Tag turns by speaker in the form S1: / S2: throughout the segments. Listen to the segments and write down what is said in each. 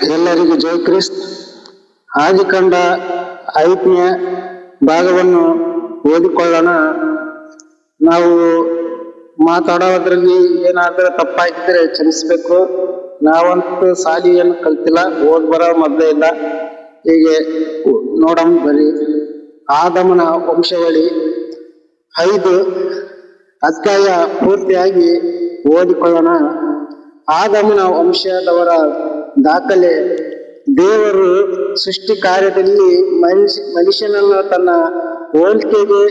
S1: ಎಲ್ಲರಿಗೂ ಜೈ ಕ್ರಿಸ್ತ್. ಆದಿಕಾಂಡ 5ನೇ ಭಾಗವನ್ನು ಓದಿಕೊಳ್ಳೋಣ. ನಾವು ಮಾತಾಡೋದ್ರಲ್ಲಿ ಏನಾದರೂ ತಪ್ಪಾಗಿದ್ರೆ ಕ್ಷಮಿಸ್ಬೇಕು. ನಾವಂತೂ ಶಾಲೆಯನ್ನು ಕಲ್ತಿಲ್ಲ, ಓದ್ ಬರೋ ಮೊದಲೇ ಇಲ್ಲ. ಹೀಗೆ ನೋಡಮ್ ಬರೀ. ಆದಮನ ವಂಶಾವಳಿ 5 ಅಧ್ಯಾಯ ಪೂರ್ತಿಯಾಗಿ ಓದಿಕೊಳ್ಳೋಣ. ಆದಮನ ವಂಶದವರ ದಾಖಲೆ. ದೇವರು ಸೃಷ್ಟಿ ಕಾರ್ಯದಲ್ಲಿ ಮನುಷ್ಯನನ್ನು ತನ್ನ ಹೋಲಿಕೆಗೆ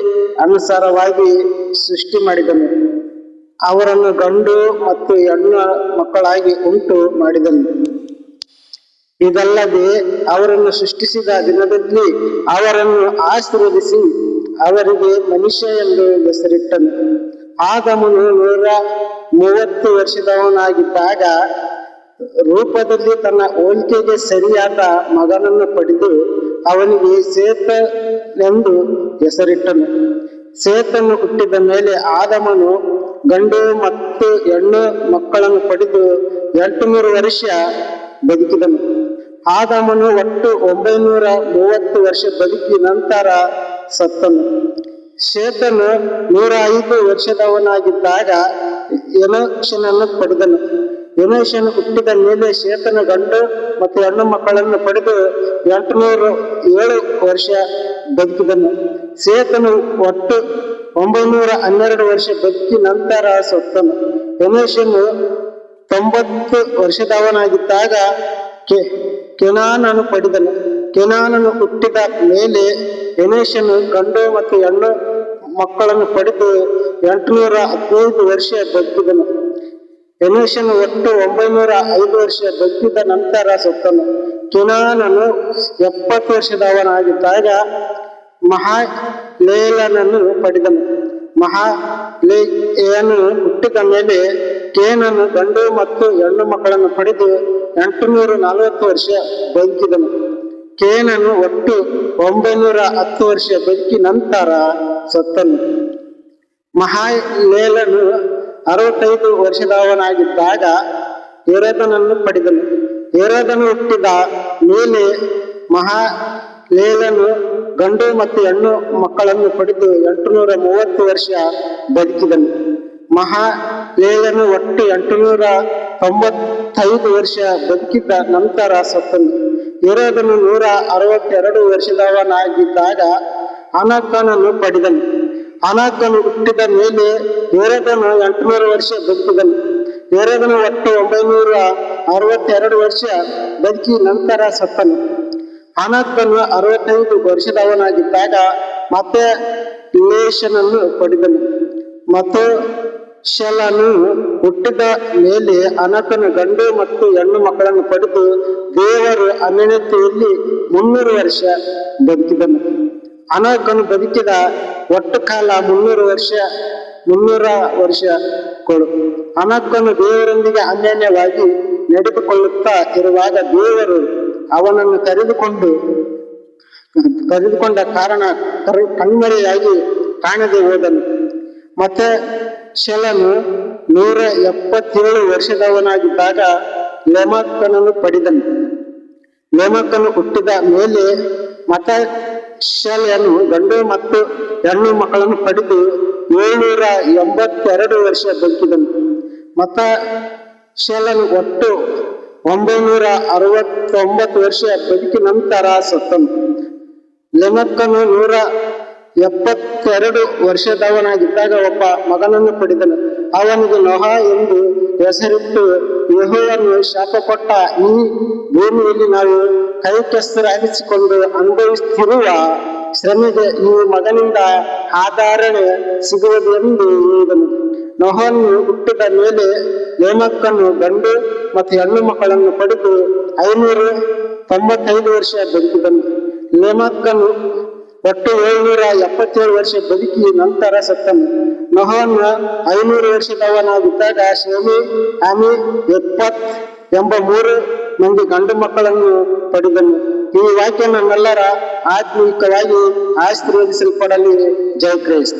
S1: ಅನುಸಾರವಾಗಿ ಸೃಷ್ಟಿ ಮಾಡಿದನು. ಅವರನ್ನು ಗಂಡು ಮತ್ತು ಹೆಣ್ಣು ಮಕ್ಕಳಾಗಿ ಉಂಟು ಮಾಡಿದನು. ಇದಲ್ಲದೆ ಅವರನ್ನು ಸೃಷ್ಟಿಸಿದ ದಿನದಲ್ಲಿ ಅವರನ್ನು ಆಶೀರ್ವದಿಸಿ ಅವರಿಗೆ ಮನುಷ್ಯ ಎಂದು ಹೆಸರಿಟ್ಟನು. ಆದಮನು 130 ವರ್ಷದವನಾಗಿದ್ದಾಗ ರೂಪದಲ್ಲಿ ತನ್ನ ಹೋಲಿಕೆಗೆ ಸರಿಯಾದ ಮಗನನ್ನು ಪಡೆದು ಅವನಿಗೆ ಸೇತನೆಂದು ಹೆಸರಿಟ್ಟನು. ಸೇತನು ಹುಟ್ಟಿದ ಮೇಲೆ ಆದಮನು ಗಂಡು ಮತ್ತು ಹೆಣ್ಣು ಮಕ್ಕಳನ್ನು ಪಡೆದು 800 ವರ್ಷ ಬದುಕಿದನು. ಆದಮನು ಒಟ್ಟು 930 ವರ್ಷ ಬದುಕಿ ನಂತರ ಸತ್ತನು. ಶೇತನು 105 ವರ್ಷದವನಾಗಿದ್ದಾಗ ಎನೋಷನನ್ನು ಪಡೆದನು. ಎನೋಷನು ಹುಟ್ಟಿದ ಮೇಲೆ ಶೇತನ ಗಂಡು ಮತ್ತು ಹೆಣ್ಣು ಮಕ್ಕಳನ್ನು ಪಡೆದು 807 ವರ್ಷ ಬದುಕಿದನು. ಶೇತನು ಒಟ್ಟು 912 ವರ್ಷ ಬದುಕಿ ನಂತರ ಸತ್ತನು. ಎನೋಷನು 90 ವರ್ಷದವನಾಗಿದ್ದಾಗ ಕೆನಾನನು ಪಡೆದನು. ಕೆನಾನನು ಹುಟ್ಟಿದ ಮೇಲೆ ಎನೋಷನು ಗಂಡು ಮತ್ತು ಹೆಣ್ಣು ಮಕ್ಕಳನ್ನು ಪಡೆದು 815 ವರ್ಷ ಬದುಕಿದನು. ಎನೋಷನು ಒಟ್ಟು 905 ವರ್ಷ ಬದುಕಿದ ನಂತರ ಸತ್ತನು. ಕೆನಾನನು 70 ವರ್ಷದವನಾಗಿದ್ದಾಗ ಮಹಾಲೇಲನನ್ನು ಪಡೆದನು. ಮಹಾಲೇಯನು ಹುಟ್ಟಿದ ಮೇಲೆ ಕೇನನು ಗಂಡು ಮತ್ತು ಹೆಣ್ಣು ಮಕ್ಕಳನ್ನು ಪಡೆದು 840 ವರ್ಷ ಬದುಕಿದನು. ಕೇನನು ಒಟ್ಟು 910 ವರ್ಷ ಬದುಕಿ ನಂತರ ಸತ್ತನು. ಮಹಾಲೇಲನು 65 ವರ್ಷದವನಾಗಿದ್ದಾಗ ಹೆರೋದನನ್ನು ಪಡೆದನು. ಹೆರೋದನು ಹುಟ್ಟಿದ ಮೇಲೆ ಮಹಾಲೇಲನು ಗಂಡು ಮತ್ತು ಹೆಣ್ಣು ಮಕ್ಕಳನ್ನು ಪಡೆದು 830 ವರ್ಷ ಬದುಕಿದನು. ಮಹಾಲೇಲನು ಒಟ್ಟು 895 ವರ್ಷ ಬದುಕಿದ ನಂತರ ಸತ್ತನು. ಹೆರೋದನು 162 ವರ್ಷದವನಾಗಿದ್ದಾಗ ಅನಕನನ್ನು ಪಡೆದನು. ಅನಕನು ಹುಟ್ಟಿದ ಮೇಲೆ ಹೆರೋದನು 800 ವರ್ಷ ಬದುಕಿದನು. ಹೆರೋದನು ಒಟ್ಟು 962 ವರ್ಷ ಬದುಕಿ ನಂತರ ಸತ್ತನು. ಅನಕನು 65 ವರ್ಷದವನಾಗಿದ್ದಾಗ ಮತ್ತೆ ಲೇಷನನ್ನು ಪಡೆದನು. ಮತ್ತು ಶಲನು ಹುಟ್ಟಿದ ಮೇಲೆ ಅನಕನು ಗಂಡು ಮತ್ತು ಹೆಣ್ಣು ಮಕ್ಕಳನ್ನು ಪಡೆದು ದೇವರ ಅನ್ಯೋನ್ಯತೆಯಲ್ಲಿ 300 ವರ್ಷ ಬದುಕಿದನು. ಅನಕನು ಬದುಕಿದ ಒಟ್ಟು ಕಾಲ 300 ವರ್ಷಗಳು. ಅನಕನು ದೇವರೊಂದಿಗೆ ಅನ್ಯೋನ್ಯವಾಗಿ ನಡೆದುಕೊಳ್ಳುತ್ತಾ ಇರುವಾಗ ದೇವರು ಅವನನ್ನು ಕರೆದುಕೊಂಡ ಕಾರಣ ಕಣ್ಮರೆಯಾಗಿ ಕಾಣದೆ ಹೋದನು. ಮತ್ತೆ ಶಲನು 177 ವರ್ಷದವನಾಗಿದ್ದಾಗ ಲೆಮಕನನ್ನು ಪಡೆದನು. ಲೆಮಕನು ಹುಟ್ಟಿದ ಮೇಲೆ ಮತಶಲನು ಗಂಡು ಮತ್ತು ಹೆಣ್ಣು ಮಕ್ಕಳನ್ನು ಪಡೆದು 782 ವರ್ಷ ಬದುಕಿದನು. ಮತಶಲನು ಒಟ್ಟು 969 ವರ್ಷ ಬದುಕಿ ನಂತರ ಸತ್ತನು. ಲೆಮಕನು 172 ವರ್ಷದವನಾಗಿದ್ದಾಗ ಒಬ್ಬ ಮಗನನ್ನು ಪಡೆದನು. ಅವನಿಗೆ ನೋಹ ಎಂದು ಹೆಸರಿಟ್ಟು, ಯೆಹೋವನು ಶಾಪ ಕೊಟ್ಟ ಈ ಭೂಮಿಯಲ್ಲಿ ನಾವು ಕೈ ಕೆಸರಾಗಿಸಿಕೊಂಡು ಅನುಭವಿಸುತ್ತಿರುವ ಶ್ರಮೆಗೆ ಈ ಮಗನಿಂದ ಆಧರಣೆ ಸಿಗುವುದು ಎಂದು ಹೇಳಿದನು. ನೋಹನು ಹುಟ್ಟಿದ ಮೇಲೆ ಲೆಮಕನು ಗಂಡು ಮತ್ತು ಹೆಣ್ಣು ಮಕ್ಕಳನ್ನು ಪಡೆದು 595 ವರ್ಷ ಬದುಕಿದನು. ಲೆಮಕನು ಒಟ್ಟು 777 ವರ್ಷ ಬದುಕಿ ನಂತರ ಸತ್ತನು. ನೋಹನು 500 ವರ್ಷದವನಾಗಿದ್ದಾಗ ಶೇಮಿ, ಹಾಮಿ, ಯೆಫೆತ್ ಎಂಬ 3 ಮಂದಿ ಗಂಡು ಮಕ್ಕಳನ್ನು ಪಡೆದನು. ಈ ವಾಕ್ಯ ನಮ್ಮೆಲ್ಲರ ಆತ್ಮೀಕವಾಗಿ ಆಶೀರ್ವದಿಸಲ್ಪಡಲಿ. ಜೈ ಕ್ರಿಸ್ತ.